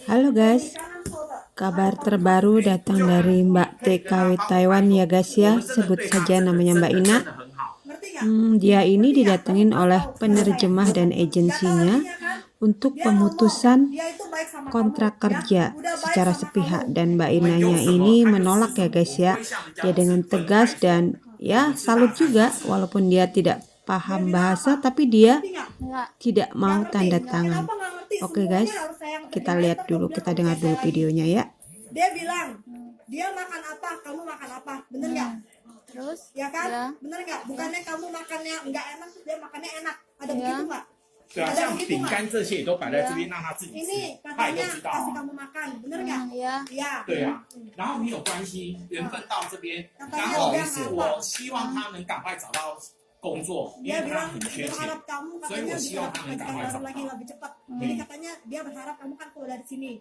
Halo guys, kabar terbaru datang dari Mbak TKW Taiwan ya guys ya. Sebut saja namanya Mbak Ina. Dia ini didatengin oleh penerjemah dan agensinya untuk pemutusan kontrak kerja secara sepihak, dan Mbak Inanya ini menolak ya guys ya. Dia dengan tegas dan ya salut juga, walaupun dia tidak paham bahasa tapi dia tidak mau tanda tangan. Oke guys, kita lihat dulu, kita dengar dulu videonya ya. Dia bilang, dia makan apa, kamu makan apa, bener nggak? Terus? Ya kan? Ya. Bener nggak? Bukannya kamu makannya nggak enak, dia makannya enak. Ada begitu nggak? 对啊，像饼干这些也都摆在这边让他自己吃 Ini， 他也都 katanya 知道 kasih 啊。 kamu makan, bener nggak? Ya. Iya. 对啊，然后没有关系，缘分到这边，刚不好好意思我希望他能赶快找到工作，因 Dia 为他 bilang 很缺钱 berharap，kamu 所以 katanya 我希望 bisa 他 dapat 能赶 majikan 快 baru 找 lagi 到。 lebih cepat. Jadi katanya dia berharap kamu kan keluar dari sini,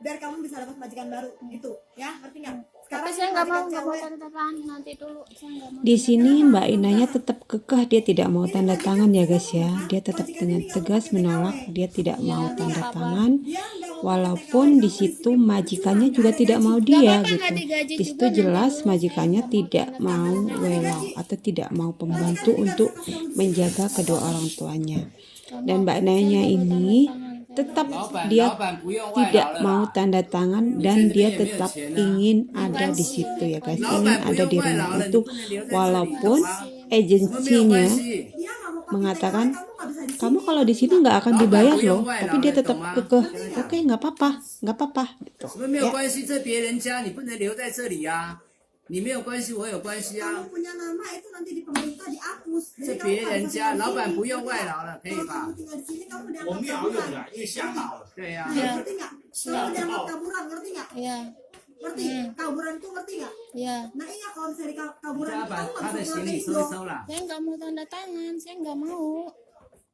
biar kamu bisa dapat majikan baru gitu, ya, ngerti nggak? Tapi Sekarang saya nggak mau majikan cewek- tanda tangan nanti dulu. Saya nggak mau. Di sini Mbak Inanya tetap kekeh, dia tidak mau tanda tangan ya guys ya. Dia tetap dengan tegas menolak, dia tidak mau tanda tangan. Walaupun di situ majikannya juga tidak mau dia gitu. Di situ jelas majikannya tidak mau welau atau tidak mau pembantu untuk menjaga kedua orang tuanya. Dan Mbak Inanya ini tetap dia tidak mau tanda tangan dan dia tetap ingin ada di situ ya guys, ingin ada di rumah itu, walaupun agensinya mengatakan kamu kalau di sini nggak akan dibayar loh, tapi dia tetap kekeh, oke nggak apa-apa gitu 没有 ya. 关系，这别人家你不能留在这里呀、你没有关系，我有关系啊 Kamu。punya nama itu nanti di pemerintah dihapus. 这 Jadi 别 kamu nggak 人 bisa 家 tinggal 老 di 板 sini. 不用外劳了，可以 Kalau 吧 kamu？ tinggal di sini kamu 我 dianggap 们也要用 kaburan. 的，因为香港了。 对呀、 Ngerti nggak? Kamu dianggap kaburan, ngerti nggak? Ya. Ngerti? Kaburan itu ngerti nggak? Ya. Nah iya, kalau misalnya kaburan 他 itu 把 kamu 他 nggak 的 bisa 行 keluar 李 dari 收一 Indo. 收了， Saya nggak mau tanda tangan. Saya nggak mau.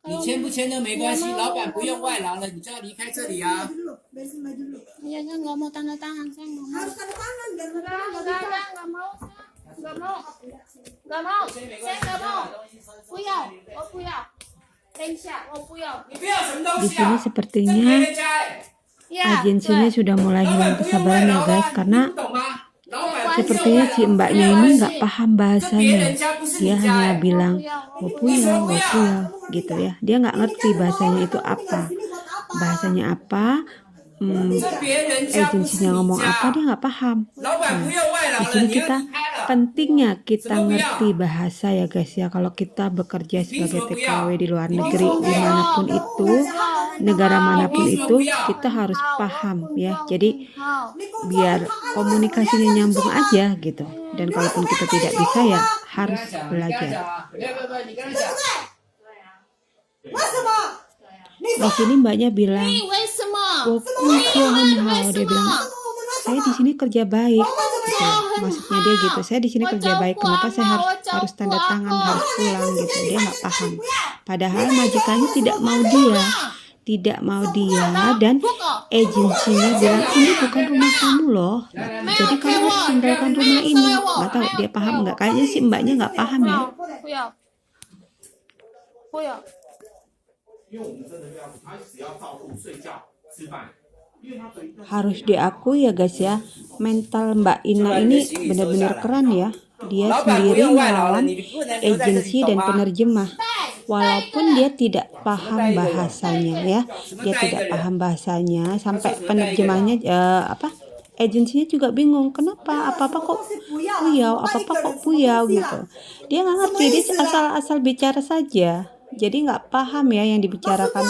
你签不签都没关系，老板不用外劳了，你就要离开这里 Beresin 啊 baju。dulu, beresin baju dulu. Iya, saya nggak mau tanda tangan. Saya nggak mau. Harus tanda tangan, biar mereka Nggak, nggak nggak, bisa. nggak mau. Nggak mau. Nggak mau. Saya nggak mau. 不要，我不要。等一下，我不要。你不要什么东 Di 西 sini 啊！这别 sepertinya 人家哎， Ya. agensinya sudah mulai 老 hilang 板不用 kesabaran 外 ya 劳 guys, 了， karena 你不懂吗？老板不用 sepertinya 外 si 劳， mbaknya ini nggak paham 这别 bahasanya. 人家不是 Dia 你家 hanya 哎。 bilang Wopuya, wopuya gitu ya. Dia nggak ngerti bahasanya itu apa. Bahasanya apa, 这别人家不是 agensinya 你 ngomong 家 apa，dia nggak paham. 老板不用外劳 Di 了， sini 你要 kita 离开了。 pentingnya kita ngerti bahasa ya guys ya. Kalau kita bekerja sebagai TKW di luar negeri, dimanapun itu, negara manapun itu, kita harus paham ya. Jadi biar komunikasinya nyambung aja gitu. Dan kalaupun kita tidak bisa ya 你 harus 跟他讲，你跟他 belajar. 讲啊，不，你跟他讲。 Wah, sama. Di sini mbaknya bilang, 你为什么？ Wokuhonhao, dia bilang, saya di sini kerja baik. Gitu. Maksudnya dia gitu, saya di sini kerja baik. Kenapa saya harus tanda tangan, harus pulang gitu? Dia nggak paham. Padahal majikannya tidak mau dia, dan agensinya bilang ini bukan rumah kamu loh. Jadi kamu harus tinggalkan rumah ini. Nggak tahu dia paham nggak? Kayaknya sih mbaknya nggak paham ya. 不要。不要。因为我们真的要，他只要照顾、睡觉、吃饭，因为他嘴 Harus diakui ya guys ya, mental Mbak Ina ini benar-benar keren ya. Dia sendiri melawan agensi dan penerjemah. Walaupun dia tidak paham bahasanya ya, dia tidak paham bahasanya, sampai penerjemahnya agensinya juga bingung, kenapa apa-apa kok puyau gitu. Dia nggak ngerti, dia asal-asal bicara saja. Jadi nggak paham ya yang dibicarakan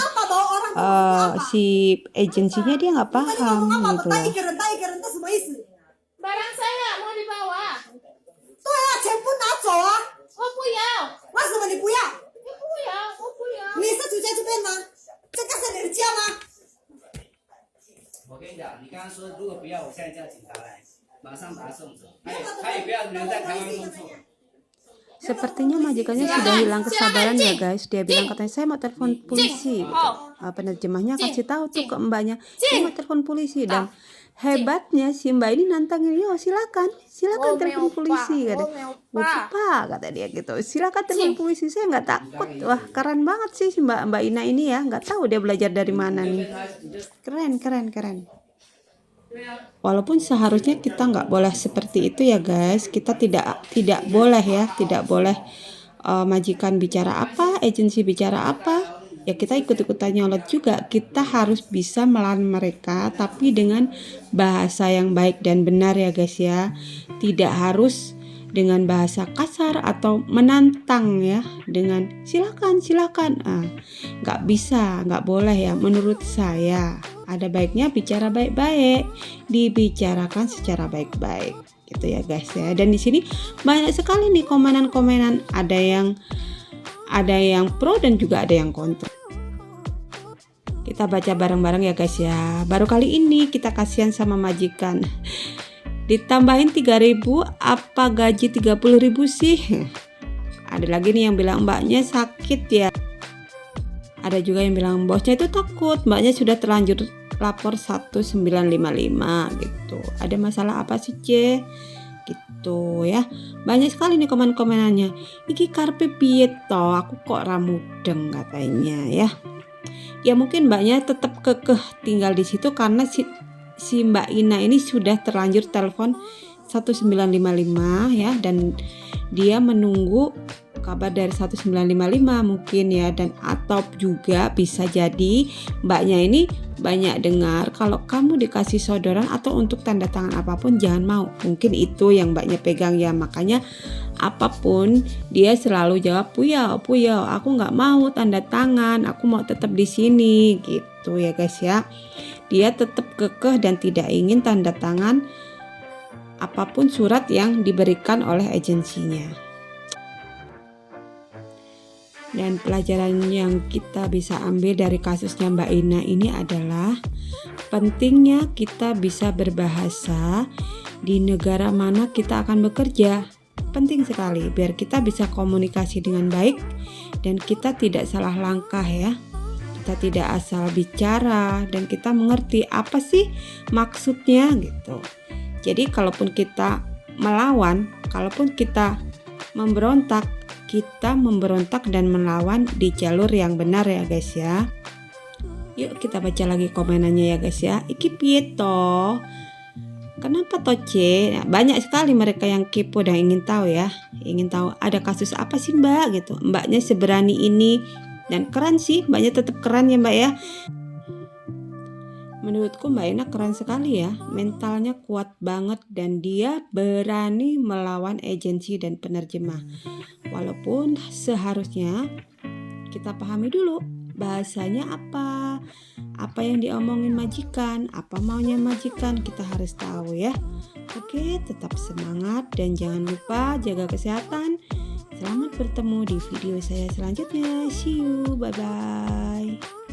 si agensinya, dia nggak paham gitu loh. Barang saya mau dibawa. 对啊，全部拿走啊！我不要。为什么你不要？我不要，我不要。你是住在这边吗？这个是你的家吗？我跟你讲，你刚刚说如果不要，我现在叫警察来，马上把他送走。他也不要留在台湾工作。Sepertinya majikannya sudah hilang kesabaran ya guys. Dia bilang katanya saya mau telepon polisi. Penerjemahnya kasih tahu tuh ke mbaknya, saya mau telepon polisi. Dan hebatnya si mbak ini nantangin, yo silakan telepon polisi. Kata dia gitu, silakan telepon polisi, saya nggak takut. Wah keren banget sih si mbak Ina ini ya, nggak tahu dia belajar dari mana nih. Keren. Walaupun seharusnya kita nggak boleh seperti itu ya guys. Kita tidak boleh majikan bicara apa, agensi bicara apa, ya kita ikut-ikutan nyolot juga. Kita harus bisa melawan mereka, tapi dengan bahasa yang baik dan benar ya guys ya. Tidak harus dengan bahasa kasar atau menantang ya, dengan silakan. Nggak bisa, nggak boleh ya. Menurut saya ada baiknya bicara baik-baik, dibicarakan secara baik-baik gitu ya guys ya. Dan di sini banyak sekali nih komenan-komenan, ada yang pro dan juga ada yang kontra. Kita baca bareng-bareng ya guys ya. Baru kali ini kita kasihan sama majikan, ditambahin 3.000, apa gaji 30.000 sih? Ada lagi nih yang bilang mbaknya sakit ya. Ada juga yang bilang bosnya itu takut, mbaknya sudah terlanjur lapor 1955 gitu. Ada masalah apa sih C? Gitu ya. Banyak sekali nih komen-komenannya. Iki karpe piye to, aku kok ramudeng katanya ya. Ya mungkin mbaknya tetap kekeh tinggal di situ karena si Mbak Ina ini sudah terlanjur telepon 1955 ya, dan dia menunggu kabar dari 1955 mungkin ya. Dan atau juga bisa jadi mbaknya ini banyak dengar kalau kamu dikasih sodoran atau untuk tanda tangan apapun jangan mau. Mungkin itu yang mbaknya pegang ya, makanya apapun dia selalu jawab puyau, aku nggak mau tanda tangan, aku mau tetap di sini gitu ya guys ya. Dia tetap kekeh dan tidak ingin tanda tangan apapun surat yang diberikan oleh agensinya. Dan pelajaran yang kita bisa ambil dari kasusnya Mbak Ina ini adalah pentingnya kita bisa berbahasa di negara mana kita akan bekerja. Penting sekali biar kita bisa komunikasi dengan baik dan kita tidak salah langkah ya. Kita tidak asal bicara dan kita mengerti apa sih maksudnya gitu. Jadi kalaupun kita melawan, kalaupun kita memberontak, kita memberontak dan melawan di jalur yang benar ya guys ya. Yuk kita baca lagi komenannya ya guys ya. Iki piye to? Kenapa toh C? Nah, banyak sekali mereka yang kepo dan ingin tahu ya. Ingin tahu ada kasus apa sih mbak gitu. Mbaknya seberani ini. Dan keren sih, mbaknya tetap keren ya mbak ya. Menurutku Mbak Ina keren sekali ya. Mentalnya kuat banget dan dia berani melawan agensi dan penerjemah. Walaupun seharusnya kita pahami dulu bahasanya apa yang diomongin majikan, apa maunya majikan, kita harus tahu ya. Oke, tetap semangat dan jangan lupa jaga kesehatan. Selamat bertemu di video saya selanjutnya. See you, bye-bye.